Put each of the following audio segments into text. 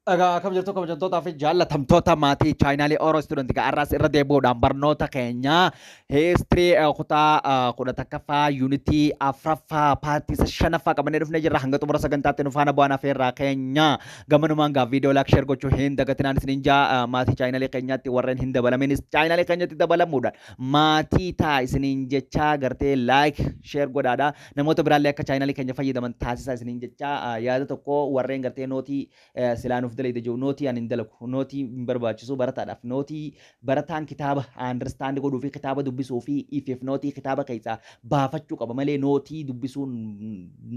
Akkam jirtu kabajamtootaa fi jaallatamtoota maatii chaayinaalee Oroo Istuudantii har'aas irra deebi'uudhaan barnoota keenya histirii kutaa 11ffaa yuunitii 4ffaa paartii 5ffaa qabannee dhufnee jirra hanga xumura sagantaatti nu faana bu'aan afeerraa keenya gammanumaan gaaf viidiyoo laak sheer gochuu hin dagatinaan isiniin jaa maatii chaayinaalee keenyaatti warreen hin dabalaminis chaayinaalee keenyatti dabalamuudhaan maatii taa isiniin jechaa gartee laak sheer godhaadha namoota biraallee akka chaayinaalee keenya fayyadaman taasisaa isiniin jechaa yaada tokko warreen gartee nootii silaanuuf dalayda jiru nootii ani hin dalagu nootii hin barbaachisu barataadhaaf nootii barataan kitaaba understand godhuu fi kitaaba dubbisuu fi ifiif nootii kitaaba keessaa baafachuu qaba malee nootii dubbisuun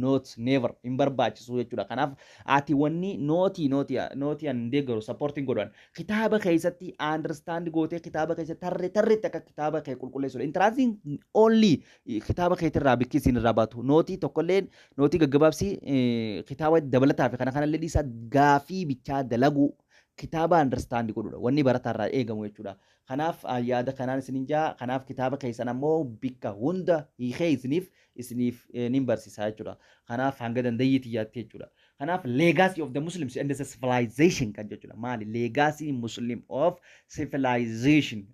noot never hin barbaachisu jechuudha. Kanaaf ati wanni nootii an deeggaru supporting godhan kitaaba keessatti understand gootee kitaaba keessatti tarreetti akka kitaaba kee qulqulleessudha. Interaasing only kitaaba keetirraa bikkisiin irraa baatu nootii tokkolleen nootii gaggabaabsi kitaaba dabalataa fi kana kanallee dhiisaa gaafii bichaa dalagu kitaaba understand godhudha wanni baratarraa eegamu jechuudha. Kanaaf yaada kanaan isinin jaa kanaaf kitaaba keessan ammoo bikka hunda hiikee isiniif nin barsiisaa jechuudha. Kanaaf hanga dandeeyyiitti yaatti jechuudha. Kanaaf legacy of the Muslims and the civilization kan jechuudha. Maali legacy Muslim of civilization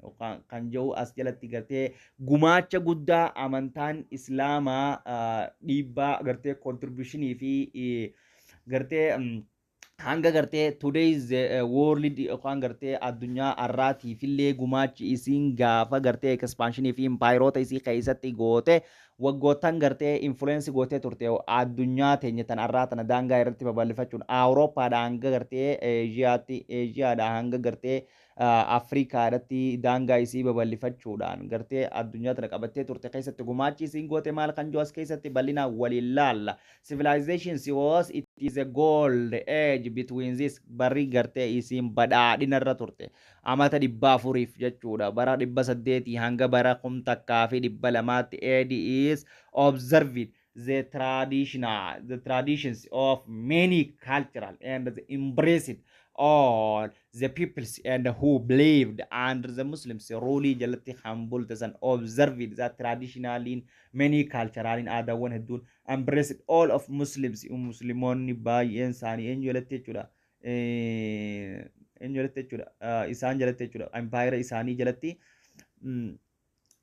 kan jedhu as jalatti gartee gumaacha guddaa amantaan Islaamaa dhiibbaa gartee contributionii fi gartee hanga gartee today's world yookaan gartee addunyaa har'aatiif illee gumaachi isiin gaafa gartee expansionii fi empaayiroota isii keessatti goote waggootan gartee influence gootee turte addunyaa teenya tan har'aa tana daangaa irratti babal'ifachuun Awurooppaadhaa hanga gartee Eeshiyaadhaa hanga gartee Afrikaadhaatti daangaa isii babal'ifachuudhaan gartee addunyaa tana qabattee turte keessatti gumaachi isiin goote maal kan jiru as keessatti bal'inaan waliin laalla. Civilization was it is a gold age between this barri gartee isiin badhaadhina irra turte. Amata 400 jechuudha. Bara 800 hanga bara 1200 AD is observed the traditions of many cultural and embraced all the peoples and who believed under the Muslims really jalatti humble and observed that traditionally in many cultural in other one had embraced all of Muslims Muslimoni baay'een isaanii eenyu jalatti jechuudha isaan jalatti jechuudha empire isaanii jalatti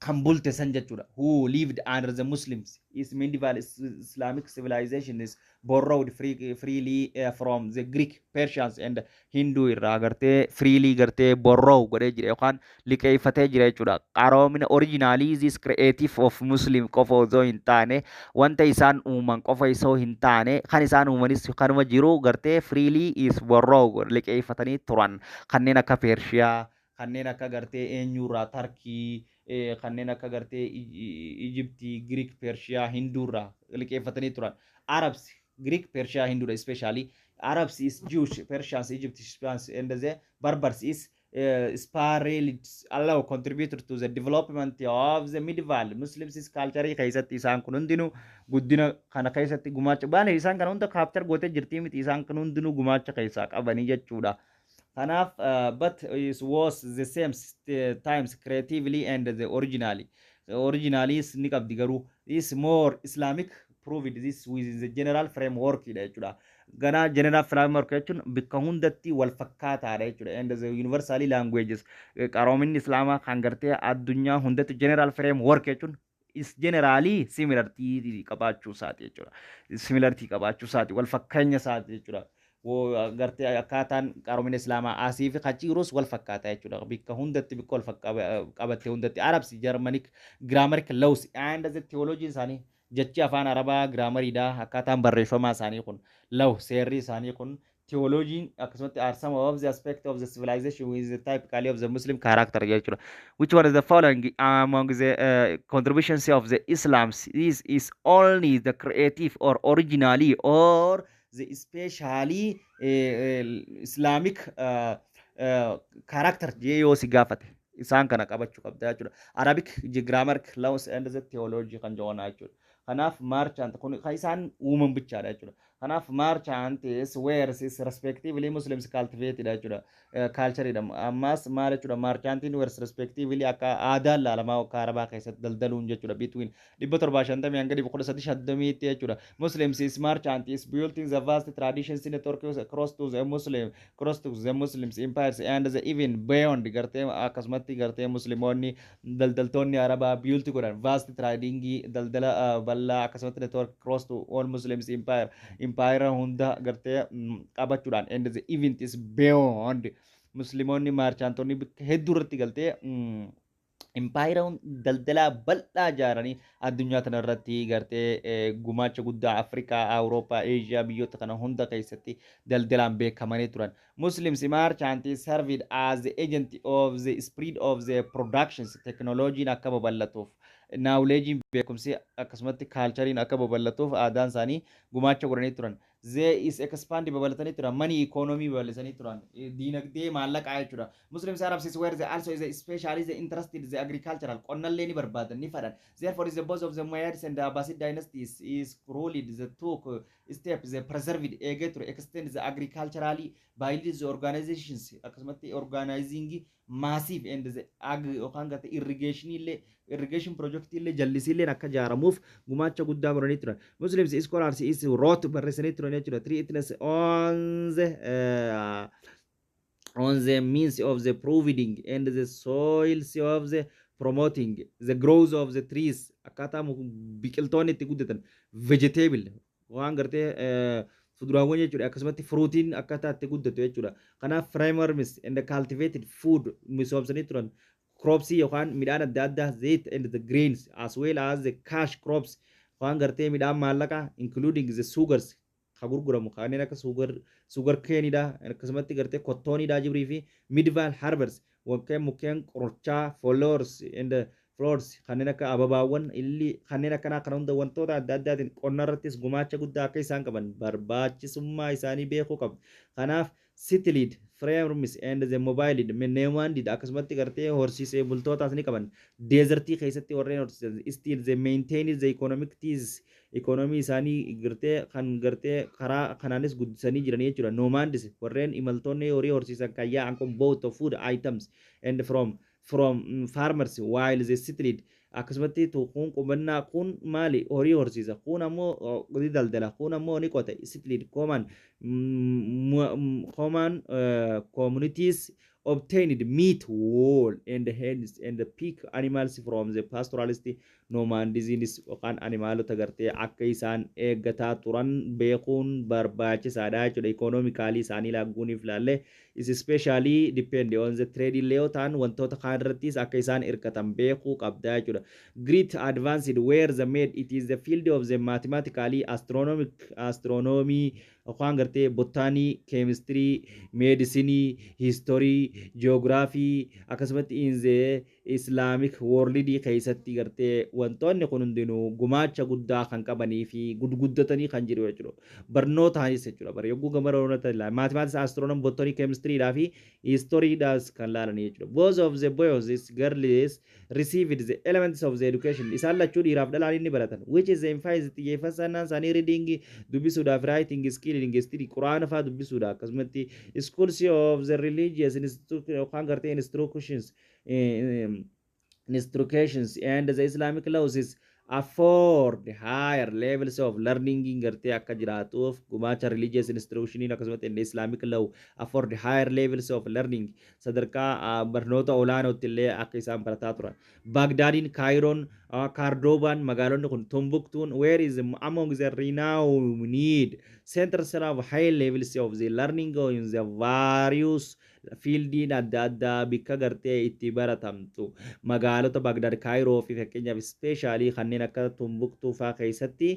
humble san jechuudha who lived under the Muslims is medieval Islamic civilization is borrowed freely from the Greek, Persians and Hindu irraa gartee freely gartee borrow godhee jira yookaan liqeeffatee jira jechuudha. Qaroomina originally is creative of Muslim qofa osoo hin taane wanta isaan uuman qofa isoo hin taane kan isaan uumanis kanuma jiru gartee freely is borrow liqeeffatanii turan kanneen akka Pershiyaa kanneen akka gartee eenyurraa Tarkii kanneen akka gartee Egyptii, Greek, Persiyaa, Hinduurraa liqeeffatanii turan. Arabs, Greek, Persiyaa, Hinduudha especially. Arabs is Jewish, Persians, Egypt, Spanish, and the Barbars is sparingly allow contributor to the development of the medieval Muslims is culture keessatti isaan kun hundinuu guddina kana keessatti gumaacha baane isaan kana hunda capture gootee jirti miti isaan kun hundinuu gumaacha keessaa qabanii jechuudha. Kanaaf but it was the same times creatively and the originally is ni qabdi garuu is more Islamic proved this with the general framework jechuudha. Gana general framework jechuun bakka hundatti wal fakkaataadha jechuudha and the universally languages qaroominni islaamaa kan gartee addunyaa hundatti general framework jechuun is generally similarity qabaachuu isaati jechuudha. Similarity qabaachuu isaati wal fakkaanya isaati jechuudha. gartee akkaataan qaroomina islaamaa asii fi achi jirus wal fakkaata jechuudha. Bakka hundatti bakka wal qabatte hundatti Arabs, Germanic, Grammaric laws and the theology isaanii jechi afaan Arabaa graamariidha. Akkaataan barreeffamaa isaanii kun law seerri isaanii kun theology akkasumatti are some of the aspect of the civilization with the typically of the Muslim character jechuudha. Which one is the following among the contributions of the Islam is only the creative or originally or the especially Islamic character yoo si gaafate isaan kana qabachuu qabda jechuudha. Arabic, Grammaric, laws and the theology kan joona jechuudha. Kanaaf marchant kun isaan uuman bichaadha jechuudha. Kanaaf marchantis wears is respectively Muslims cultivated jechuudha. Culture jedhamu. Ammas maal jechuudha marchantiin wears respectively akka aadaa laalamaa akka arabaa keessatti daldaluun jechuudha. Between 750 hanga 1350 jechuudha. Muslims is merchant is built in the vast traditions network across to the Muslims empires and the even beyond gartee akkasumatti gartee musliimoonni daldaltoonni arabaa built godhan vast trading daldala bal'aa akkasumatti network cross to all Muslims empire hunda gartee qabachuudhaan and the event is beyond musliimoonni maarchaantonni hedduu irratti galtee empire daldala bal'aa ijaaranii addunyaa kana irratti gartee gumaacha guddaa Afrikaa, Awurooppaa, Eeshiyaa biyyoota kana hunda keessatti daldalaan beekamanii turan. Muslims merchants served as the agent of the spread of the productions technology akka babal'atuuf knowledge beekumsi akkasumatti culturein akka babal'atuuf aadaan isaanii gumaacha godhanii turan. They is expand babal'atanii turan money economy babal'isanii turan diinagdee maallaqaa jechuudha. Muslims Arabs is where they also is especially the interested the agricultural qonnallee ni barbaadan ni fadhan. Therefore is the both of the Umayyads and the Abbasid dynasties is ruled the took steps the preserved eege to extend the agriculturally by these organizations akkasumatti organizing massive and the yookaan gata irrigation project illee jallisillee akka jaaramuuf gumaacha guddaa godhanii turan. Muslims scholars is wrote barreessanii turan jechuudha. Treatise on the means of the providing and the soils of the promoting the growth of the trees akkaataa biqiltoonni itti guddatan vegetable waan gartee fuduraawwan jechuudha akkasumatti fruitiin akkaataa itti guddatu jechuudha. Kanaaf farmers and the cultivated food misoomsanii turan crops yookaan midhaan adda addaa zayt and the grains as well as the cash crops waan gartee midhaan maallaqaa including the sugars gurguramu kanneen akka sugar cane dha akkasumatti gartee kottoonidha jibrii fi medieval harbors mukkeen qorchaa flowers and flowers kanneen akka ababaawwan illi kanneen akkanaa kana hunda wantoota adda addaatiin qonna irrattis gumaacha guddaa akka isaan qaban barbaachisummaa isaanii beekuu qabu. Kanaaf settled farmers and the mobile meneewwan dida akkasumatti gartee horsiisee bultootaas ni qaban deezertii keessatti warreen horsiisan still they maintain the economic teas economy isaanii gartee kan gartee karaa kanaanis guddisanii jiranii jechuudha. Nomads warreen imaltoonni horii horsiisan kayyaa anko both of food items and from farmers while they settled akkasumatti kun qubannaa kun maali horii horsiisa kun ammoo daldala kun ammoo ni qote settled common communities obtained meat wool and heads and the pig animals from the pastoralist nomadism yookaan animaalota gartee akka isaan eeggataa turan beekuun barbaachisaadha jechuudha. Economically isaanii laaguuniif ilaalle is especially depend on the trade illee ta'an wantoota kaan irrattis akka isaan hirkatan beekuu qabda jechuudha. Great advanced where the made it is the field of the mathematically astronomy yookaan gartee botany chemistry medicine history geography akkasumatti in the Islamic world keessatti gartee wantoonni kun hundinuu gumaacha guddaa kan qabanii fi gudguddatanii kan jiru jechuudha. Barnootaanis jechuudha. Bara yogguu gamaroonata ilaa mathematics astronomy botany chemistry dhaa fi history daas kan laalanii jechuudha. Both of the boys girls received the elements of the education isaan lachuu dhiiraaf dhalaan inni baratan which is the emphasis xiyyeeffannaan isaanii reading dubbisuudhaaf writing skill linguistic quraana fa'aa dubbisuudha akkasumatti schools of the religious yookaan gartee instructions and the Islamic laws is afford higher levels of learning gartee akka jiraatuuf gumaacha religious instruction akkasumatti in Islamic law afford higher levels of learning sadarkaa barnoota olaanootti illee akka isaan barataa turan. Baghdadin Cairon Cordoban magaalonni kun Timbuktuun where is among the renowned centers of high levels of the learning in the various fieldiin adda addaa bikka gartee itti baratamtu magaalota Baghdad Cairo fi fakkeenyaaf especially kanneen akka Timbuktuu fa'aa keessatti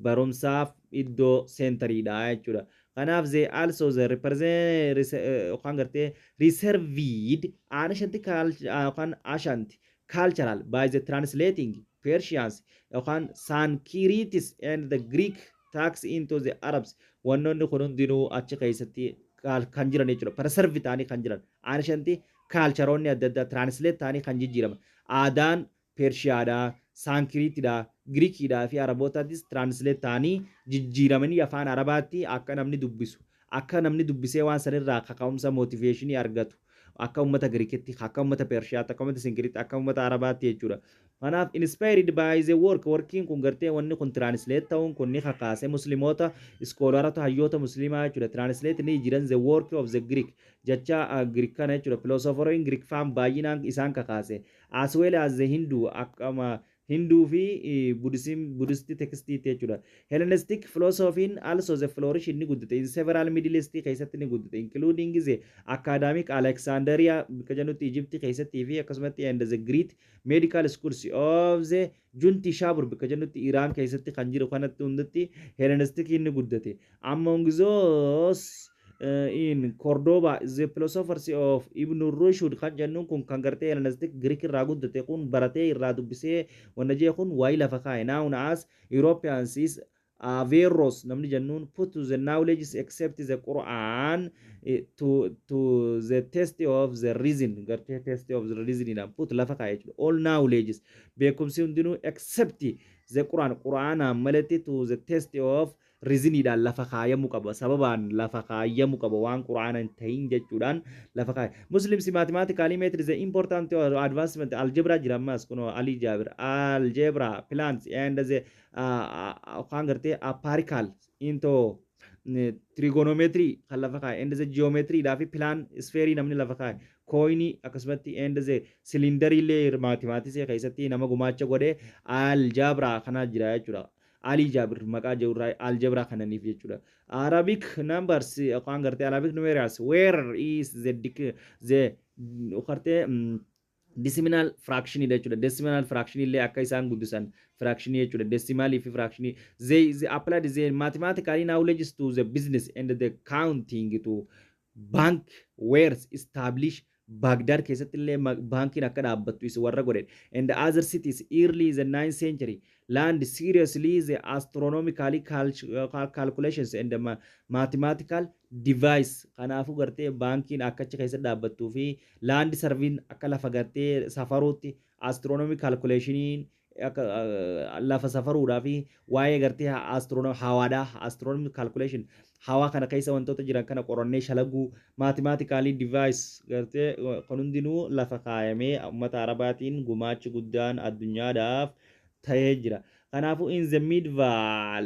barumsaaf iddoo seentariidha jechuudha. Kanaaf they also the represent yookaan gartee reserved ancient cultural by the translating Persians yookaan Sanskritis and the Greek tax into the Arabs wannoonni kun hundinuu achi keessatti kan jiran jechuudha. Preserve ta'anii kan jiran ancient cultureonni adda addaa translate ta'anii kan jijjiiraman aadaan Pershiyaadhaa Sanskritidhaa Giriikidhaa fi Arabootatis translate ta'anii jijjiiramanii afaan Arabaatti akka namni dubbisu. Akka namni dubbisee waan sanirraa kaka'umsa motiveeshinii argatu. Akka uummata Giriikitti, akka uummata Pershiyaatti, akka uummata Singiritti, akka uummata Arabaatti jechuudha. Kanaaf inspired by the workiin kun gartee wanni kun translate ta'uun kun ni kakaase musliimoota iskoolarota hayyoota musliimaa jechuudha. Translate ni jiran the work of the Greek jecha Greek kana jechuudha. Philosopheriin Greek faan baay'inaan isaan kakaase. As well as the Hindu akkama Hindu fi Buddhist textii jechuudha. Hellenistic philosophy also the flourish ni guddate in several Middle East keessatti ni guddate including the academic Alexandria bika jennutti Egypt keessatti fi akkasumatti and the Greek medical schools of the Junti Shabur bika jennutti Iran keessatti kan jiru kanatti hundatti Hellenistic ni guddate. Among those in Cordoba the philosophers of Ibn Rushd kan jennuun kun kan gartee Hellenistic Greek irraa guddate kun baratee irraa dubbisee wanna jee kun waa'ee lafa kaa'e now as Europeans is Averroes namni jennuun put to the knowledge except the Quran to the test of the reason gartee test of the reason put lafa kaa'e jechuudha all knowledges beekumsi hundinuu except the Quran malatti to the test of reasonidhaan lafa kaayamuu qaba sababaan lafa kaayamuu qaba waan quraana hin ta'in jechuudhaan lafa kaaya muslims mathematically method is important advancement algebra jira ammas kuno ali jabir algebra plans and the kan garte empirical into trigonometry kan lafa kaaya and the geometry dhaa fi plan sphere namni lafa kaaya coin akkasumatti and the cylinder illee mathematics keessatti nama gumaacha godhe algebra kana jira jechuudha Ali Jabir maqaa jirraa algebra kananiif jechuudha. Arabic numbers kan garte Arabic numerals where is the ukarte decimal fraction jechuudha. Decimal fraction illee akka isaan guddisan fraction jechuudha. Decimal if fraction they applied the mathematical knowledge to the business and the counting to bank where established Baghdad keessatti illee bankiin akka dhaabbattu isa warra godhe and other cities early the 9th century land seriously the astronomically calculations and the mathematical device kanaafu gartee bankiin akka achi keessa dhaabbattuu fi land serving akka lafa gartee safaruutti astronomic calculationiin lafa safaruudhaa fi waa'ee gartee hawaadhaa astronomic calculation hawa kana keessa wantoota jiran kana qorannee shalaguu mathematically device gartee kan hundinuu lafa kaayamee uummata Arabaatiin gumaachi guddaan addunyaadhaaf ta'ee jira. Kanaafuu in the medieval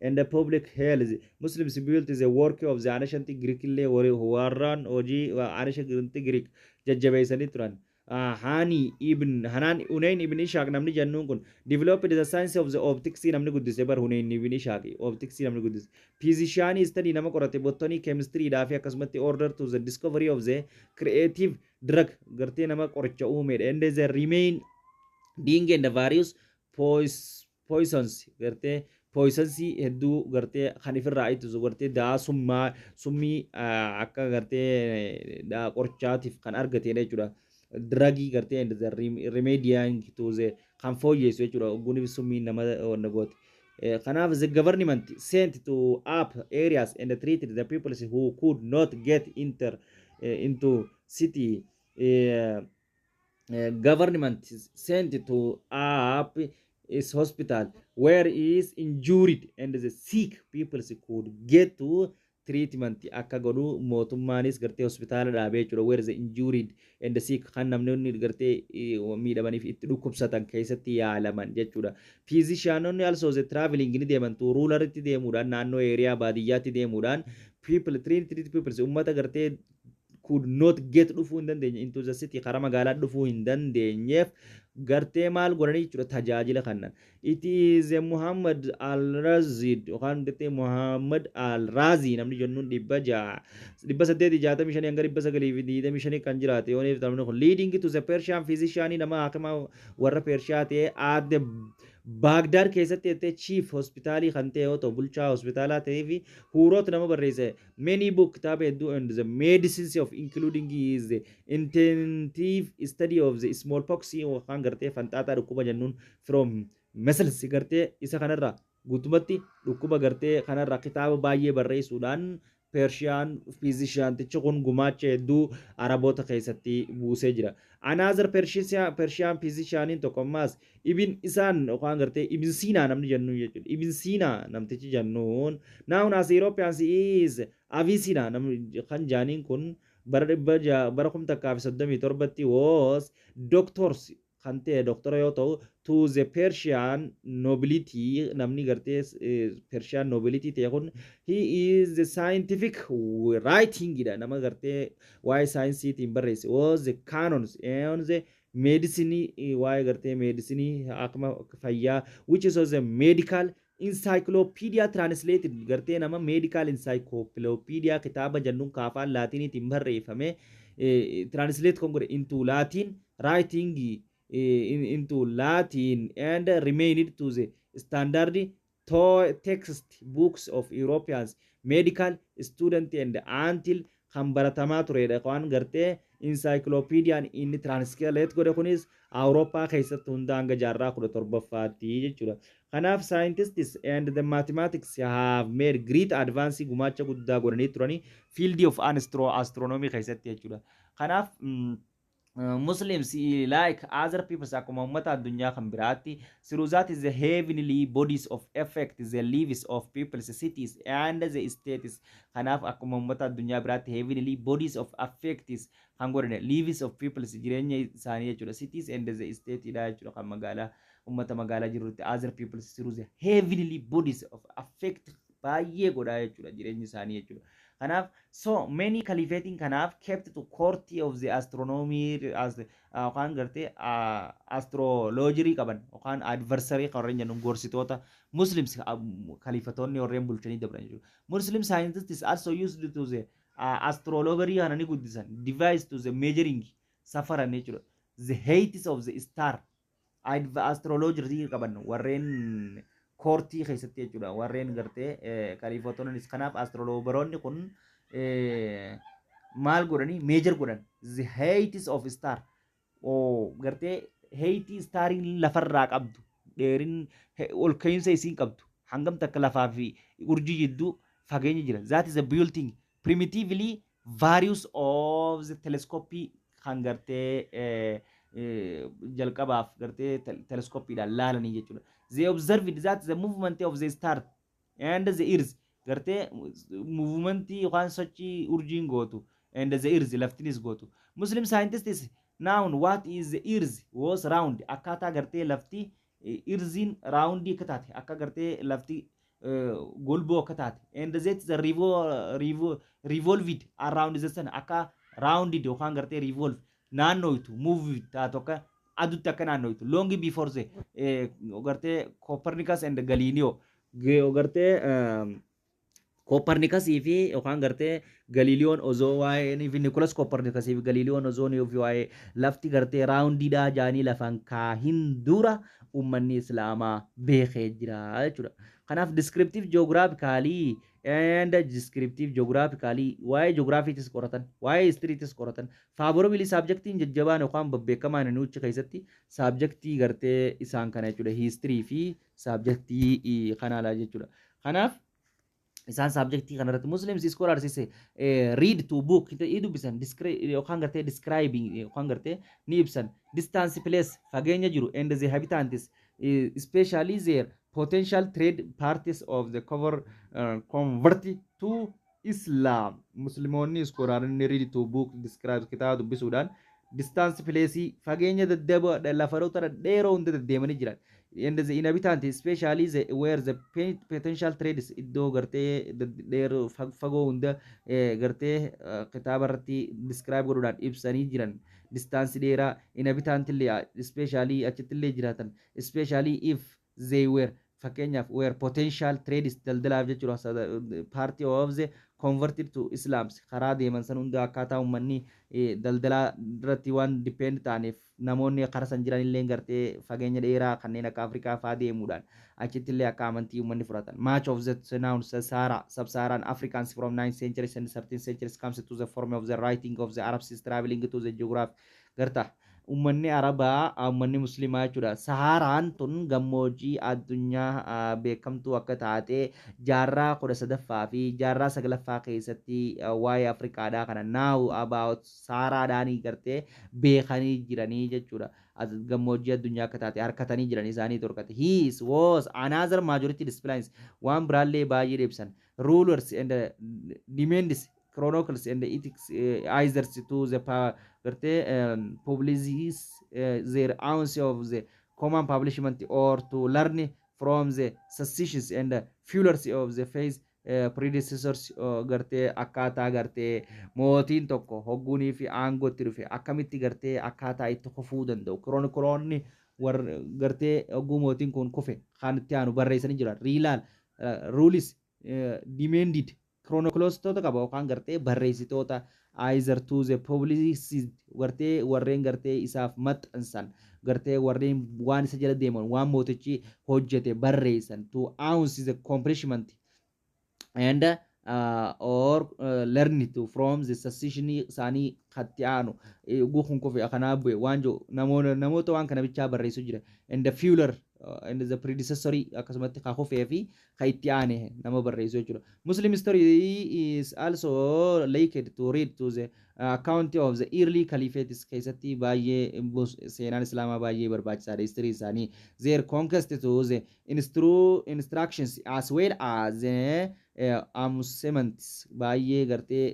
and the public health Muslims built the work of the ancient Greek illee warraan hojii ancient Greek jajjabeessanii turan. Hanan Hunayn ibn Ishaq namni jennuun kun developed the science of the optics namni guddise bar Hunayn ibn Ishaq optics namni guddise physician study nama qorate botany chemistry dhaa fi akkasumatti order to the discovery of the creative drug gartee nama qoricha uumedha and the remain being and the various poisons gartee poisons hedduu gartee kan ifirraa ittisu gartee daa summii akka gartee daa qorichaatiif kan argatedha jechuudha. Druggy gartee and the remediating to the kan fooyyeessu jechuudha oguni summii nama wannagooti. Kanaaf the government sent to up areas and treated the people who could not get into city. Government sent to up is hospital where is injured and the sick people could get to treatment akka godhu mootummaanis gartee hospitaala dhaabee jechuudha where the injured and the sick kan namni gartee miidhamaniif itti dhukkubsatan keessatti yaalaman jechuudha. Physicianonni also the traveling ni deeman tu ruralitti deemuudhaan naannoo area baadiyyaatti deemuudhaan people treat people ummata gartee could not get dhufuu hin dandeenye into the city karaa magaalaa dhufuu hin dandeenyeef gartee maal godhanii jechuudha tajaajila kannan. It is Muhammad al-Razid yookaan gartee Muhammad al-Razi namni jennuun 865 hanga 925 kan jiraate yoo neef namni kun leading to the Persian physician nama hakima warra Pershiyaa ta'e at the Baghdad keessatti jettee chief hospitaalii kan ta'e yoo ta'u bulchaa hospitaalaa ta'ee fi huuroota nama barreesse many book kitaaba hedduu and the medicines of including is the intensive study of the smallpox yookaan gartee fanxaaxaa dhukkuba jennuun from measles gartee isa kanarraa guutumatti dhukkuba gartee kanarraa kitaaba baay'ee barreessuudhaan Persian physician tichi kun gumaacha hedduu Araboota keessatti buusee jira. Another Persian physician in tokko ammaas Ibn isaan yookaan gartee Ibn Sina namni jennu jechuudha. Ibn Sina namtichi jennuun now as Europeans is Avicenna namni kan jaaniin kun bara kum takkaa fi 37 was doctors kan ta'e doktora yoo ta'u to the Persian nobility namni gartee Persian nobility ta'e kun he is the scientific writing gida nama gartee waa'ee saayinsiitiin barreesse was the canons and the medicine waa'ee gartee medicine akkuma fayyaa which is also medical encyclopedia translated gartee nama medical encyclopedia kitaaba jennuun kaafaan laatiniitiin barreeffame translate kon godhe into Latin writing into Latin and remained to the standard text books of Europeans medical student and until kan baratamaa turedha waan gartee encyclopedian inni translate godhe kunis Awurooppaa keessatti hunda hanga jaarraa 17ffaatti jechuudha. Kanaaf scientists and the mathematics have made great advance gumaacha guddaa godhanii turanii field of astronomy keessatti jechuudha. Kanaaf Muslims like other peoples akkuma ummata addunyaa kan biraatti through that is the heavenly bodies of effect the lives of people's cities and the states. Kanaaf akkuma ummata addunyaa biraatti heavenly bodies of affects kan godhane lives of people's jireenya isaanii jechuudha cities and the state dha jechuudha kan magaalaa ummata magaalaa jirutti other people's through the heavenly bodies of affect baay'ee godha jechuudha jireenya isaanii jechuudha. Kanaf so many califating kanaf kept to court of the astronomy as kan garte astrology qaban kan adversary qarren jennu gorsitoota Muslims khalifatonni warreen bulchanii dabran jiru. Muslim scientists also used to the astrology hanani guddisan device to the measuring safara nature the heights of the star astrology qaban warreen kortii keessatti jechuudha warreen gartee kalifatonni kanaaf astrologeroonni kun maal godhani major godhan the heights of star gartee height starin lafarraa qabdu dheerin ol ka'iinsa isiin qabdu hangam takka lafaa fi urjii jidduu fageenya jira that is a building primitively various of the telescope kan gartee jalqabaaf gartee telescopeidhaan laalanii jechuudha. They observed that the movement of the star and the earth gartee movement yookaan sochii urjiin gootu and the earth laftinis gootu. Muslim scientists now what is the earth was round akkaataa gartee lafti earthin round akka taate akka gartee lafti golboo akka taate and that the revolved around the sun akka rounded yookaan gartee revolve naannoitu move taatu akka adutti akka naannoitu long before the gartee Copernicus and Galileo gartee Copernicus fi yookaan gartee Galileon osoo waa'ee Nicholas Copernicus fi Galileon osoo ni waa'ee lafti gartee raawundiidhaa jaanii lafaan kaahin dura ummanni islaamaa beekee jira jechuudha. Kanaaf descriptive geographically and descriptive geographically why geography is qoratan why history is qoratan favorably subject in jajjabaan yookaan babbeekamaan inni uchi keessatti subject gartee isaan kana jechuudha history fi subject kanaalaa jechuudha. Kanaaf isaan subject kanarratti Muslims scholars is read to book dubbisan yookaan gartee describing yookaan gartee ni ibsan distance place fageenya jiru and the habitats especially their potential trade parties of the convert to Islam. Muslimonni scholars read to book describe kitaaba dubbisuudhaan distance place fageenya daddaba lafaroota dheeroo hunda deddeemanii jiran and the inhabitants especially where the potential trades iddoo gartee dheeroo fagoo hunda gartee kitaaba irratti describe godhuudhaan ibsanii jiran distance dheeraa inhabitants illee especially achitti illee jiraatan especially if they were fakkeenyaaf were potential trades daldalaaf jechuudha party of the converted to Islam karaa deeman san hunda akkaataa uummanni daldalaa irratti waan depend ta'aniif namoonni karaa san jiran illee gartee fageenya dheeraa kanneen akka Afrikaa fa'aa deemuudhaan achitti illee akka amantii uummanni fudhatan much of the renowned sub-Saharan Africans from 9th century and 13th century comes to the form of the writing of the Arabs traveling to the geography garta ummanni Arabaa ummanni Muslimaa jechuudha. Saharaan tun gammoojjii addunyaa beekamtuu akka taate jaarraa 13ffaa fi jaarraa 9ffaa keessatti waa'ee Afrikaadhaa kana now about Saharaadhaanii gartee beekanii jiranii jechuudha. Gammoojjii addunyaa akka taate harkatanii jiran isaanii torkate. His was another majority disciplines waan biraallee baay'ee deebisan. Rulers and demands chronicles and ethics either to the power publish their ounce of the common publishment or to learn from the successes and failures of the faith predecessors gartee akkaataa gartee mootiin tokko hogguunii fi aangootti dhufe akkamitti gartee akkaataa itti kufuu danda'u kroonikooloonni warra gartee hogguu mootiin kun kufe kan itti aanu barreessanii jiran riilaal ruulis demanded chroniclostota qaba yookaan gartee barreessitoota either to the publicist gartee warreen gartee isaaf maxxansan gartee warreen waan isa jala deeman waan mootichi hojjete barreessan to ounce the accomplishment and or learn to from the succession isaanii katti aanu guutuun kofi akkanaa bu'e waan jiru namoota waan kana bichaa barreessu jira and the fueler and the predecessory akkasumatti ka kufee fi ka itti aane nama barreessu jechuudha. Muslim history is also likened to read to the account of the early caliphates keessatti baay'ee seenaan islaamaa baay'ee barbaachisaadha history isaanii their conquest to the instructions as well as the amusements baay'ee gartee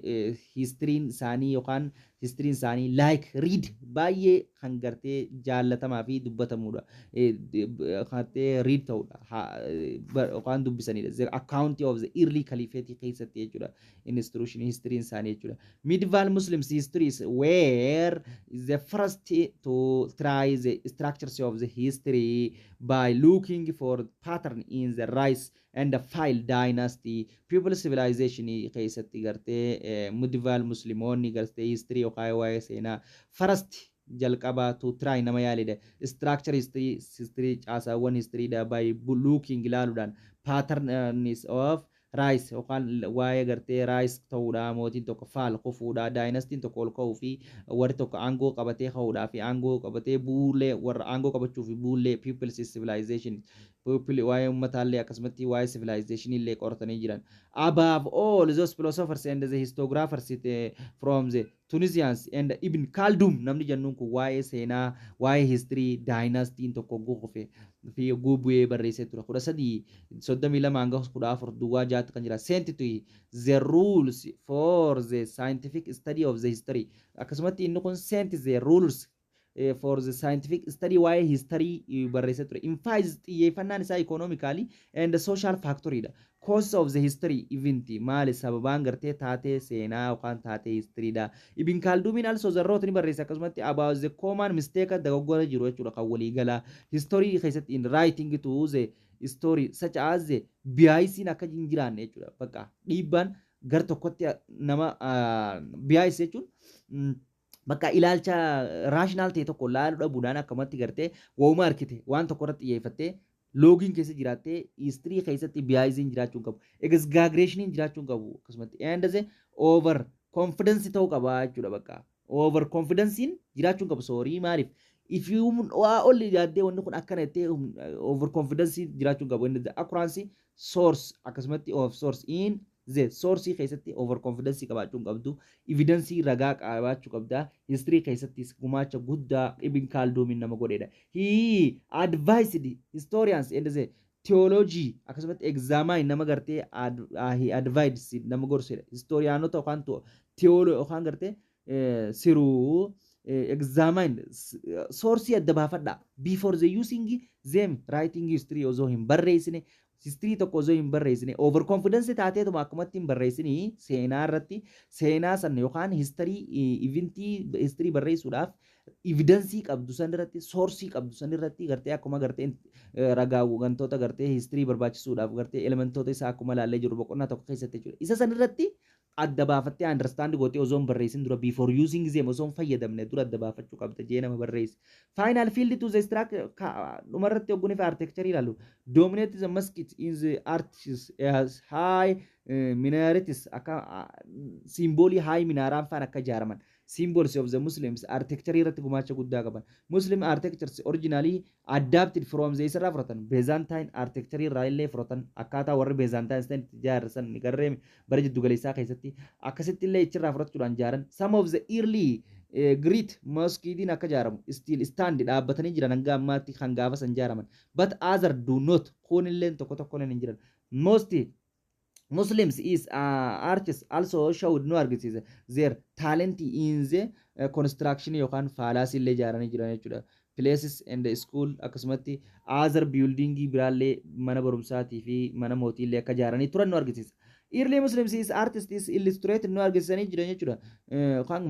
history isaanii yookaan history isaanii like read baay'ee kan gartee jaallatamaa fi dubbatamudha. Gartee read ta'udha yookaan dubbisanidha. The account of the early caliphate keessatti jechuudha. Instruction history isaanii jechuudha. Medieval Muslims histories were the first to try the structures of the history by looking for pattern in the rise and the file dynasty people civilization keessatti gartee medieval Musliimoonni gartee history yookaan waa'ee seenaa first jalqabaa to try nama yaalidha. Structure history caasaawwan history da by looking ilaaluudhaan patterns of rise yookaan waa'ee gartee rise ta'uudha mootiin tokko faal kufuudha daayinastiin tokko ol ka'uu fi warri tokko aangoo qabatee ka'uudhaa fi aangoo qabatee buulee warra aangoo qabachuu fi buulee people's civilization people waa'ee ummataallee akkasumatti waa'ee civilization illee qoratanii jiran. Above all those philosophers and the historiographers from the Tunisians and Ibn Khaldun namni jennuun kun waa'ee seenaa waa'ee history daayinastiin tokko guufe fi guubu'ee barreessee ture. 1332 hanga 14 duwwaa jaatti kan jira. Sent to the rules for the scientific study of the history. Akkasumatti inni kun sent the rules for the scientific study why history barreessee ture. In fact xiyyeeffannaan isaa economically and social factory cause of the history event maali sababaan gartee taatee seenaa yookaan taatee history da. Ibn Khaldun also the wrote ni barreesse akkasumatti about the common mistake dogoggora jiru jechuudha kan walii gala history keessatti in writing to the story such as the biaisiin akka hin jiraanne jechuudha. Bakka dhiibbaan gar tokkotti nama biais jechuun bakka ilaalcha rational ta'e tokko laaluu dhabuudhaan akkamatti gartee waa'uma arkite waan tokko irratti xiyyeeffattee loogiin keessa jiraattee history keessatti biaisiin jiraachuu qabu exaggeration jiraachuu qabu akkasumatti and the over confidence ta'uu qaba jechuudha. Bakka over confidence jiraachuu qabu sorry maaliif if you only yaaddee wanni kun akkana jettee over confidence jiraachuu qabu and the accuracy source akkasumatti of source in the source keessatti over confidence qabaachuu qabdu evidence ragaa qabaachuu qabda history keessatti gumaacha guddaa Ibn Khaldun nama godheedha. He advised historians and the theology akkasumatti examine nama gartee he advised nama gorseedha. Historianota yookaan theology yookaan gartee siruu examine source adda baafadha before the using them writing history osoo hin barreessine history tokko osoo hin barreessine over confidence taateetuma akkumatti hin barreessine seenaa irratti seenaa san yookaan history eventii history barreessuudhaaf evidence qabdu san irratti source qabdu san irratti gartee akkuma gartee ragaa wantoota gartee history barbaachisuudhaaf gartee elementoota isaa akkuma laallee jiru boqonnaa tokko keessatti jechuudha. Isa san irratti adda baafattee understand gootee osoo hin barreessin dura before using them osoo hin fayyadamne dura adda baafachuu qabda jee nama barreessi. Final field to the structure dhumarratti ogguun fi architecture ilaalu dominate the mosque in the arts as high minarets akka symbolii high minaaraan faan akka ijaaraman symbols of the Muslims architecture irratti gumaacha guddaa qaban. Muslim architectures originally adapted from the Israel furatan Byzantine architecture irraa illee furatan akkaataa warri Byzantine itti ijaarsan garree bara jiddu galeessaa keessatti akkasitti illee ichirraa fudhachuudhaan ijaaran. Some of the early Great mosquitiin akka ijaaramu still stand dhaabbatanii jiran hanga ammaatti kan gaafa san ijaaraman. But other do not kun illee tokko tokko hin jiran. Most Muslims is artists also showed no argisiisa their talent in the construction yookaan faalaasii illee ijaaranii jiran jechuudha. Places and the school akkasumatti other building biraallee mana barumsaatii fi mana mootii illee akka ijaaranii turan nu argisiisa. Early Muslims is artists illustrated nu argisanii jiran jechuudha. Kan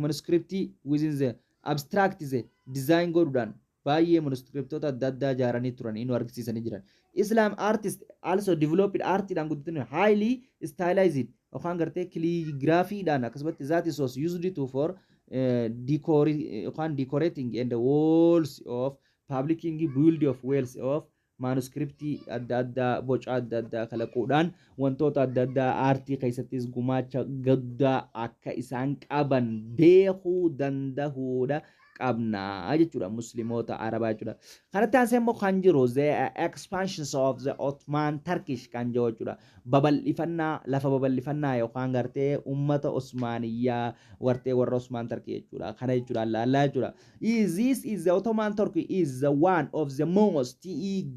manuscript within the abstract the design godhuudhaan baay'ee manuscriptota adda addaa ijaaranii turan nu argisiisanii jiran. Islam artists also developed artiidhaan guddatan highly stylized yookaan gartee calligraphyidhaan akkasumatti that is was used to for decorating and the walls of publishing build of wells of manuscript adda addaa boca adda addaa kalaquudhaan wantoota adda addaa aartii keessattis gumaacha guddaa akka isaan qaban beekuu dandahuudha qabna jechuudha musliimoota arabaa jechuudha. Kanatti aansee immoo kan jiru the expansions of the Ottoman Turkish kan jiru jechuudha. Babal'ifannaa lafa babal'ifannaa yookaan gartee ummata Osmaaniyyaa wartee warra Osmaan Turkii jechuudha. Kana jechuudha laallaa jechuudha. This is the Ottoman Turkey is the one of the most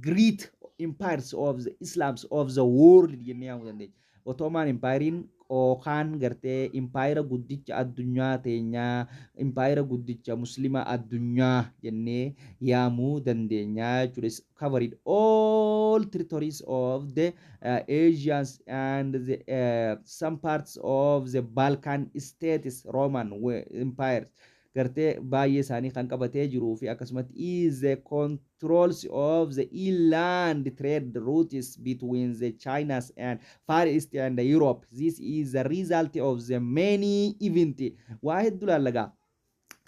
great empires of the Islams of the world jennee yaamuu dandeenya. Ottoman Empire yookaan gartee empire guddicha addunyaa teenyaa empire guddicha muslima addunyaa jennee yaamuu dandeenya jechuudha. Covered all territories of the Asians and the, some parts of the Balkan states Roman empires. Gartee baay'ee isaanii kan qabatee jiruu fi akkasumatti is the controls of the inland trade routes between the China's and Far East and Europe. This is the result of the many events. Waa hedduu laallagaa.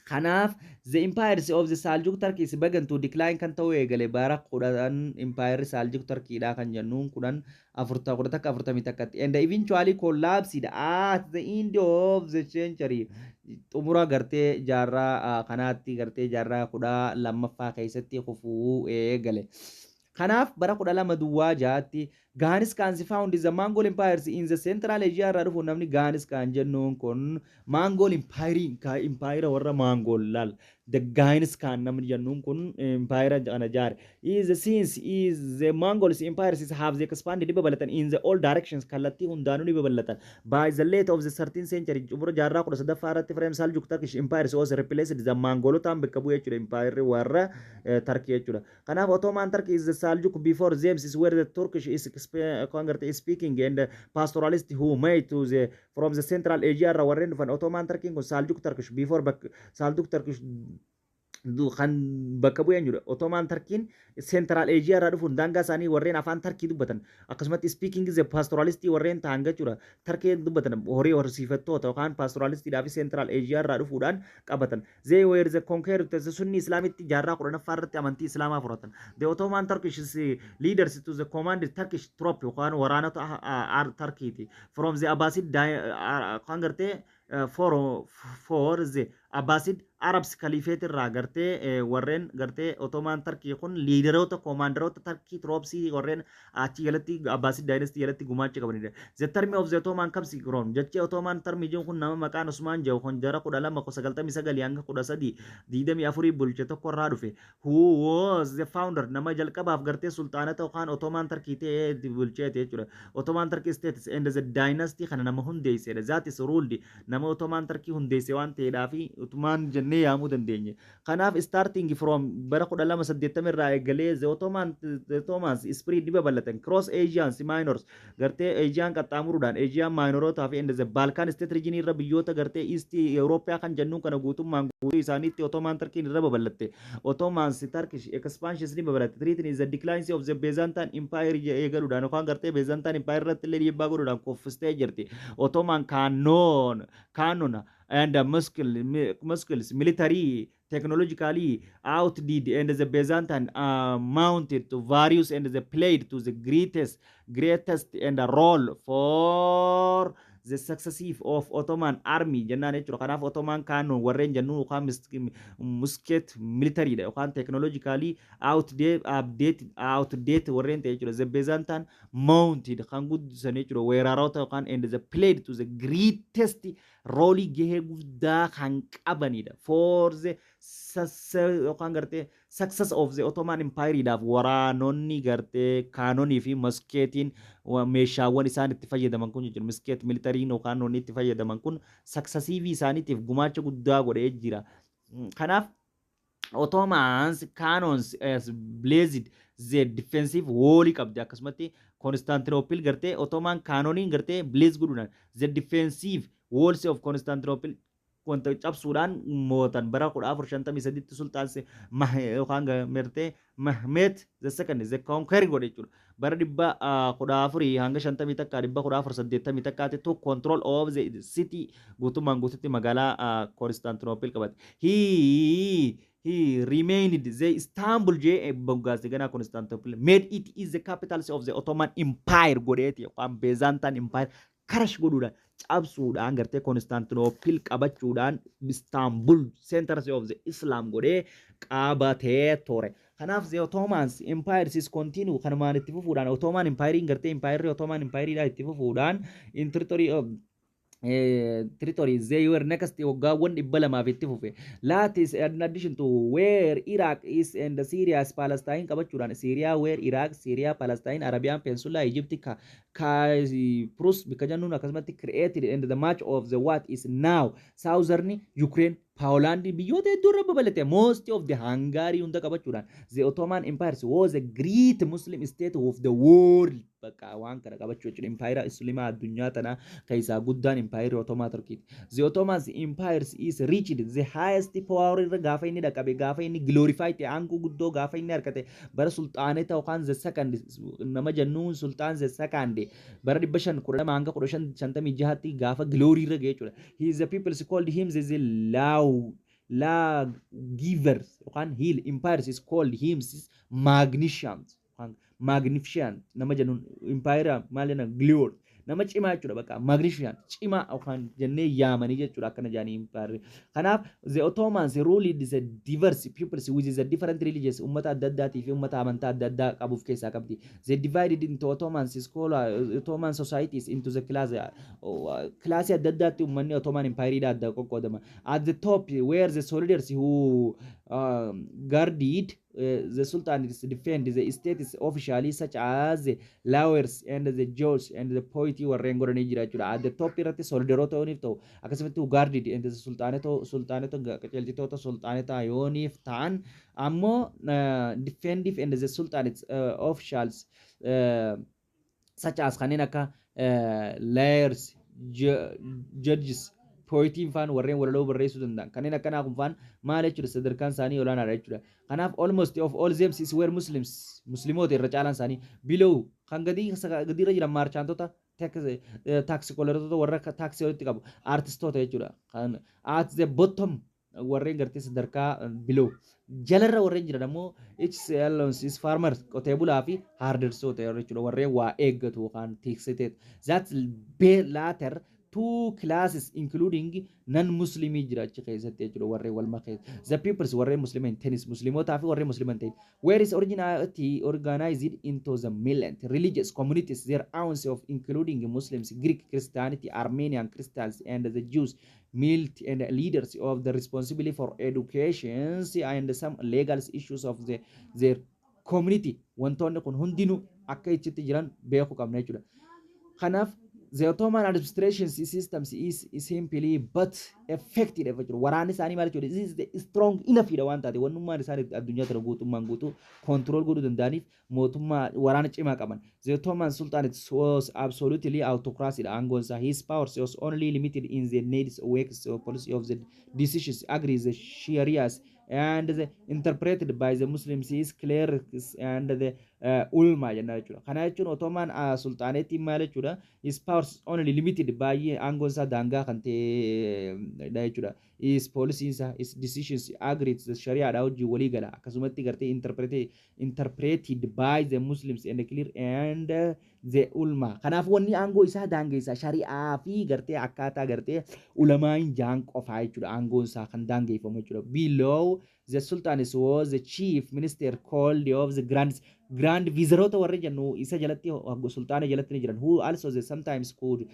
Kanaaf the empires of the Seljuk Turkeys began to decline kan ta'u eegale bara kudhan empire Seljuk Turkeyidha kan jennuun kudhan afurtamii takkatti and eventually collapsed at the end of the century. Xumura gartee jaarraa kanaatti gartee jaarraa kudha lammaffaa keessatti kufuu eegale. Kanaaf bara kudha lama duwwaa jaatti Gaanis Khan found the Mongol empires in the Central Asia irraa dhufu namni Gaanis Khan jennuun kun Mongol empire warra Mongol lal the Gaanis Khan namni jennuun kun empire kana jaare is since is the Mongols empires have expanded babalatan in the all directions kallattii hundaanuu babalatan by the late of the 13th century umura jaarraa kudha sadaffaa irratti frame Seljuk Turkish empires was replaced the Mongolotaan bakka bu'ee jechuudha empire warra Turkey jechuudha. Kanaaf Ottoman Turkey is the Seljuk before them is where the Turkish is speaking and pastoralist who made to the from the Central Asia warren dhufan Ottoman Turkey kun Seljuk Turkish before Seljuk Turkish kan bakka bu'een jiru Ottoman Turkiin Central Asia irraa dhufuun daangaa isaanii warreen afaan Turkii dubbatan akkasumatti speaking the pastoralist warreen ta'an jechuudha Turkii dubbatan horii horsiifattoota yookaan pastoralistiidhaa fi Central Asia irraa dhufuudhaan qabatan they were the conquerors sunni islaamitti jaarraa kudhanaffaa irratti amantii islaamaa furatan the Ottoman Turkish leaders to the command Turkish troop yookaan waraanota Turkiiti from the Abbasid kan gartee for the Abbasid Arabs Caliphate irraa gartee warreen gartee Ottoman Turkey kun liideroota koomaandaroota Turkey troopsii warreen achi jalatti Abbasid dynasty jalatti gumaacha qabanidha. The term of the Ottoman comes from jechi Ottoman term jiru kun nama maqaan Usmaan jedhu kun jara 1299 hanga 1324 bulche tokko irraa dhufe who was the founder nama jalqabaaf gartee sultaanata yookaan Ottoman Turkey ta'ee bulcheete jechuudha. Ottoman Turkey states and the dynasty kana nama hundeessedha. That is ruled nama Ottoman Turkey hundeesse waan ta'eedhaa fi Ottoman jennee yaamuu dandeenye. Kanaaf starting from bara 1280 irraa eegalee the Ottomans spread babal'atan cross Asians minors gartee Asian qaxxaamuruudhaan Asian minorootaa fi the Balkan state region irra biyyoota gartee East Europe kan jennuun kana guutummaan guutuu isaaniitti Ottoman Turkey irra babal'atte. Ottomans Turkish expansions ni babal'atte. Treating is the decline of the Byzantine Empire eegaluudhaan yookaan gartee Byzantine Empire irratti illee dhiibbaa godhuudhaan kuffistee jirti. Ottoman canon and muscles military technologically outdid and the Byzantine mounted to various and the played to the greatest and a role for the successive of Ottoman army jennaan jechuudha. Kanaaf Ottoman kaanoon warreen jennu yookaan musket military dha yookaan technologically outdated warreen ta'e jechuudha. The Byzantine mounted kan guddisan jechuudha. Weerarota yookaan and the played to the greatest role gahee guddaa kan qabanidha. For the yookaan gartee success of the Ottoman Empire dhaaf waraanonni gartee kaanonii fi maskeetiin meeshaawwan isaan itti fayyadaman kun jechuudha. Maskeet militariin yookaan onni itti fayyadaman kun saksasiivii isaaniitiif gumaacha guddaa godhee jira. Kanaaf Ottomans cannons as blazed the defensive wall qabdi akkasumatti Constantinople gartee Ottoman canoniin gartee blaze godhuudhaan the defensive walls of Constantinople wanta cabsuudhaan mootan bara 1453 sultaan yookaan mertee Mehmet the second the conquering godhe jechuudha. Bara 1400 hanga 50 takka 1480 takkaatti to control of the city guutummaan guututti magaalaa Constantinople qabate. He remained the Istanbul je boggaase gana Constantinople made it is the capital of the Ottoman Empire godheeti yookaan Byzantine Empire karash godhuudhaan cabsuudhaan gartee Constantinople qabachuudhaan Istanbul center of the Islam godhee qabatee ture. Kanaaf the Ottoman Empire is continue kanumaan itti fufuudhaan Ottoman Empire gartee Empire Ottoman Empire dha itti fufuudhaan in territory of territories they were next waggaawwan 200 itti fufe. Latis in addition to where Iraq is and Syria is Palestine qabachuudhaan Syria where Iraq Syria Palestine Arabian Peninsula Egypt Prus bika jannuun akkasumatti created and the much of the what is now southern Ukraine Poland biyyoota hedduu irra babal'ate most of the Hungary hunda qabachuudhaan the Ottoman Empire was a great Muslim state of the world bakka waan kana qabachuu jechuudha. Empire Islaamaa addunyaa tana keessaa guddaan Empire Ottoman Turkey. The Ottoman Empire is reached the highest power irra gaafa inni dhaqabe gaafa inni glorify ta'e aangoo guddoo gaafa inni argate bara sultaaneta yookaan the second nama jennuun sultaan the second bara 510 hanga 556tti gaafa glory irra ga'e jechuudha. He is the people called him the law givers yookaan hill empires is called him magnificent nama jennuun empire maal jenna glory nama cimaa jechuudha bakka magnificent cimaa yookaan jennee yaamanii jechuudha akkana jaanii empire. Kanaaf the Ottomans ruled the diverse peoples with the different religions ummata adda addaatii fi ummata amantaa adda addaa qabuuf keessaa qabdi. They divided into Ottoman societies into the class adda addaatti ummanni Ottoman Empire dha adda qoqqoodama. At the top where the soldiers who guarded the Sultan is defend the states officially such as the lawyers and the judges and the poetry warreen godhanii jira jechuudha. At the top irratti soldiroota yooniif ta'u akkasumatti guarded and the sultaneto qajeelchitoota sultaneta yooniif ta'an ammoo defensive and the sultanate officials such as kanneen akka lawyers judges poetiin faan warreen walaloo barreessuu danda'an kanneen akkanaa kun faan maal jechuudha sadarkaan isaanii olaanaadha jechuudha. Kanaaf almost of all them is were musliimoota irra caalaan isaanii below kan gadiirra jiran maarchaantota taaksikoolotota warra taaksii walitti qabu artistoota jechuudha. At the bottom warreen gartee sadarkaa below jalarra warreen jiran ammoo is farmers qotee bulaa fi hardersoota jechuudha warreen waa eeggatu yookaan tiksiteet that latter two classes including non-Muslim jiraachuu keessatti jechuudha warreen wal makee. The peoples warreen Muslimin tennis Muslimootaa fi warreen Musliman ta'e where is originality organized into the million religious communities their ounce of including Muslims, Greek Christianity, Armenian Christians and the Jews milt and leaders of the responsibility for education and some legal issues of their community wantoonni kun hundinuu akka ichitti jiran beeku qabna jechuudha. Kanaaf the Ottoman administration systems is simply but effective waraanni isaanii maal jechuudha is the strong enough dha waan taate wannummaan isaanii addunyaa tana guutummaan guutuu control godhuu danda'aniif mootummaa waraana cimaa qaban. The Ottoman Sultanate was absolutely autocracy dha aangoon isaa. His powers was only limited in the needs wakes policy of the decisions agrees the Sharias and the interpreted by the Muslims is clear and the ulma jenna jechuudha. Kana jechuun Ottoman sultaaneetiin maal jechuudha? His powers only limited baay'ee aangoon isaa daangaa kan ta'edha jechuudha. His policies, his decisions agreed the Sharia dha wajjin walii gala. Akkasumatti gartee interpreted by the Muslims and clear and the ulma. Kanaaf wanni aangoo isaa daangeessa Shari'aa fi gartee akkaataa gartee ulamaan jaan qofaa jechuudha. Aangoon isaa kan daangeeffamu jechuudha. Below the Sultan was the chief minister called of the grand viziroota warri jennu isa jalatti sultaana jalatti ni jiran who also they sometimes could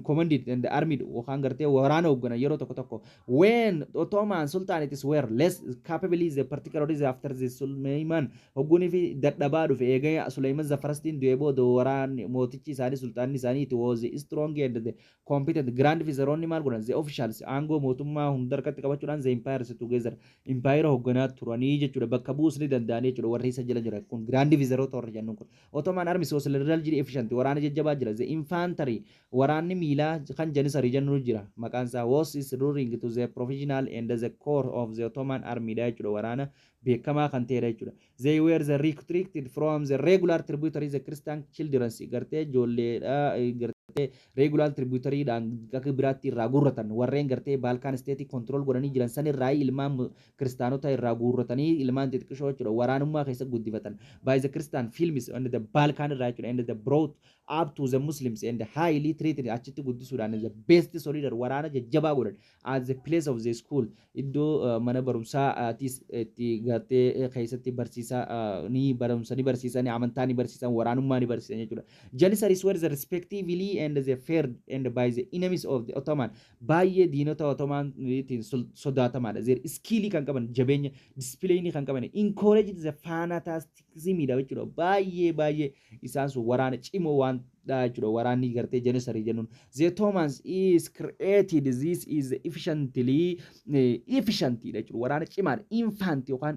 commanded and army yookaan gartee waraana hoggana yeroo tokko tokko when Ottoman sultanates were less capable the particularly after the Sulaiman hogguni fi dadhabaa dhufe eegaya Sulaiman zafarastiin du'ee booda waraan mootichi isaanii sultaanni isaanii it was strong and the competent grand viziroonni maal godhan the officials aangoo mootummaa hunda harkatti qabachuudhaan the empires together empire hoogganaa turanii jechuudha bakka buusni danda'anii jechuudha warri isa jala jira kun grand viziroota warri jennuun kun Ottoman army was relatively efficient waraana jajjabaa jira the infantry waraanni miilaa kan janisari jennu jira maqaan isaa was is ruling to the professional and the core of the Ottoman army da jechuudha waraana beekamaa kan ta'edha jechuudha they were the restricted from the regular tributaries the Christian children gartee ijoolleedha gartee regular tributary dhaan akka biraatti irraa guurratan warreen gartee Balkan state control godhanii jiran san irraa ilmaan kiristaanota irraa guurratanii ilmaan xixiqqoo jechuudha waraanummaa keessa guddifatan by the Christian films on the Balkan irraa jechuudha and the brought up to the Muslims and highly treated achitti guddisuudhaan the best soldier waraana jajjabaa godhan as the place of the school iddoo mana barumsaa itti gartee keessatti barsiisaa ni barumsa ni barsiisan amantaa ni barsiisan waraanummaa ni barsiisan jechuudha janissaries were the respectively and the feared and by the enemies of the Ottoman baay'ee diinota Ottoman itiin sodaatamaadha their skill kan qaban jabeenya display ni kan qaban encouraged the fanaticism dha jechuudha baay'ee isaan sun waraana cimoo waan jechuudha waraanni gartee janissarii jennuun the Ottomans is created this is efficiently efficient dha jechuudha waraana cimaadha infant yookaan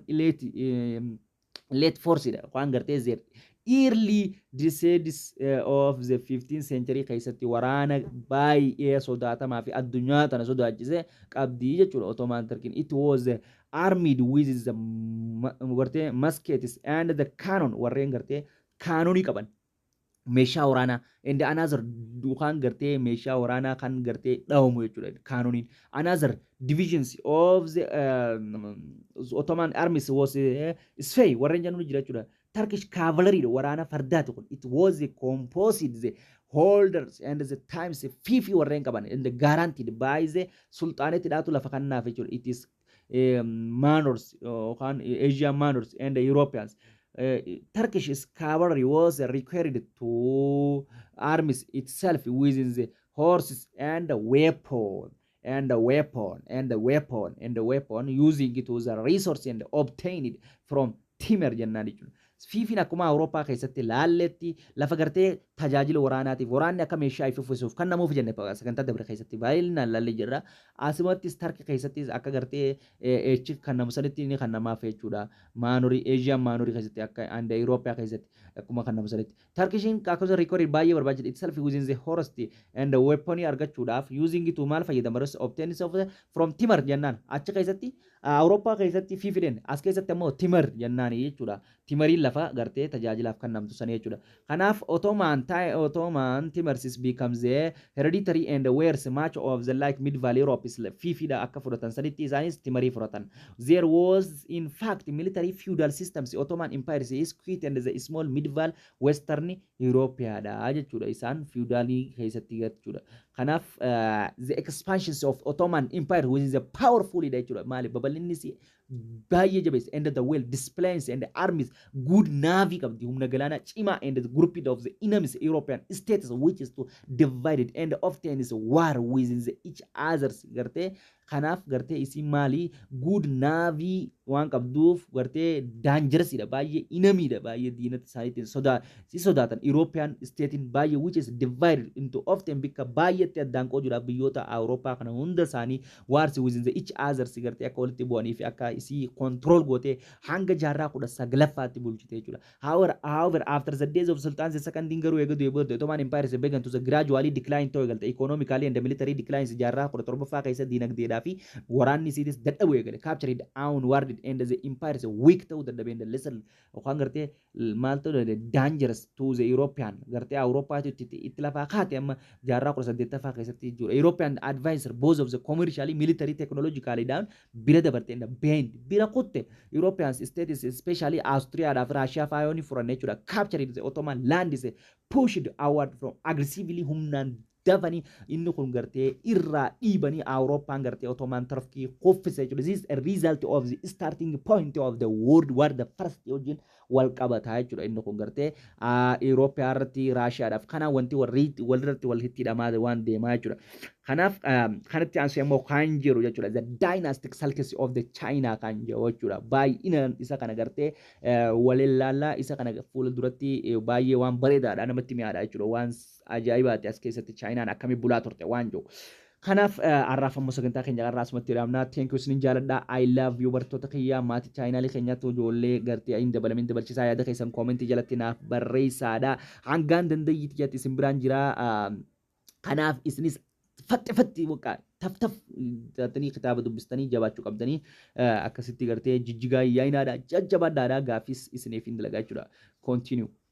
late force dha yookaan gartee their early decades of the 15th century keessatti waraana baay'ee sodaatamaa fi addunyaa tana sodaachise qabdii jechuudha Ottoman Turkiin it was armed with the gartee muskets and the cannon warreen gartee kaanonii qaban meeshaa waraanaa and another dukaan gartee meeshaa waraanaa kan gartee dhawamu jechuudha kaanoniin another divisions of the Ottoman armies was Sfey warreen jennu jira jechuudha Turkish cavalry waraana fardaati kun it was a composite the holders and the times fifi warreen qaban and guaranteed by the sultanate dhaatu lafa kannaaf jechuudha it is manors yookaan Asian manors and the Europeans Turkish cavalry was required to arms itself within the horses and the weapon using it was a resource and obtained from timber jennaan jechuudha fiifin akkuma Awurooppaa keessatti laalletti lafa gartee tajaajila waraanaatiif waraanni akka meeshaa ifuuf kan namuuf jenne sagantaa dabre keessatti baay'inaan laallee jirra asumattis Turkii keessattis akka gartee eechi kan namu sanitti ni kan namaaf jechuudha maanurii Asian maanurii keessatti akka anda Awurooppaa keessatti akkuma kan namu sanitti Turkishin akkasumas record baay'ee barbaachisa itself within the horse and the weapon argachuudhaaf using it maal fayyadamu obtains of from timber jennaan achi keessatti Awurooppaa keessatti fiifideen as keessatti ammoo timber jennaan jechuudha timariin lafa gartee tajaajilaaf kan namtu san jechuudha kanaaf Ottoman timers becomes the hereditary and wears much of the like medieval Europe is fiifida akka fudhatan sanitti isaanis timarii fudhatan there was in fact military feudal systems Ottoman empire is quite and the small medieval western Europe da jechuudha isaan feudalii keessatti jechuudha kanaaf the expansions of Ottoman empire within the powerful da jechuudha maali babal'inni baay'ee jabeessa and the well displays and the armies good navy qabdi humna galaanaa cimaa and the group of the enemies European states which is to divided and often is war within the each others gartee kanaaf gartee isi maali good navy waan qabduuf gartee dangerous dha baay'ee enemy dha baay'ee diinata isaaniitiin sodaatan European states baay'ee which is divided into often bika baay'eetti addaan qoodudha biyyoota Awurooppaa kana hunda isaanii wars within the each others gartee akka walitti bu'anii fi akka isi control gootee hanga jaarraa 19ffaatti bulchite jechuudha however after the days of Sultan the second garuu eegadu the Ottoman empire began to gradually decline to egalte economically and military declines jaarraa 17ffaa keessa diinagdeedhaan fi waraanni isiitis dadhabuu eegale captured onward and the empire is weak ta'uu dadhabee and lesser yookaan gartee maal ta'uu dangerous to the European gartee Awuroopaatti itti lafaa kaate amma jaarraa 18ffaa keessatti jechuudha. European advisor both of the commercially military technologically down bira dabarte and bend bira kutte European states especially Austria and Russia fayoni furan jechuudha. Captured the Ottoman land is pushed outward from aggressively humnaan dafanii inni kun gartee irraa dhiibanii Awurooppaan gartee Ottoman tarfkii kuffise jechuudha. This is a result of the starting point of the World War the first wajjin wal qabataa jechuudha. Inni kun gartee Awurooppaa irratti Raashiyaadhaaf kana wanti walirratti wal hidhamaa waan deemaa jechuudha. Kanaaf kanatti aansee immoo kan jiru jechuudha. The dynastic sulcus of the China kan jiru jechuudha. Baay'inaan isa kana gartee walilaalaa isa kana fuula duratti baay'ee waan bareedaadha namatti mi'aadha jechuudha. Waan ajaa'ibaati as keessatti Chaayinaan akkamii bulaa turte waan jiru. Kanaaf arraafammoo sagantaa keenya irraa asumatti hidhamna. Thank you isinin jaaladha. I love you bartoota kiyyaa maatii chaayinaalii keenyatti ijoollee gartee hin dabalamin dabalchisaa yaada keessan koomentii jalatti naaf barreessaadha. Hangaan dandayyiitti jatti isin biraan jira. Kanaaf isinis fatti waqaa taf taatanii kitaaba dubbistanii jabaachuu qabdanii akkasitti gartee jijjigaa yaayinaadha jajjabaadhaadha gaafis isiniif hin dalagaa jechuudha. Continue.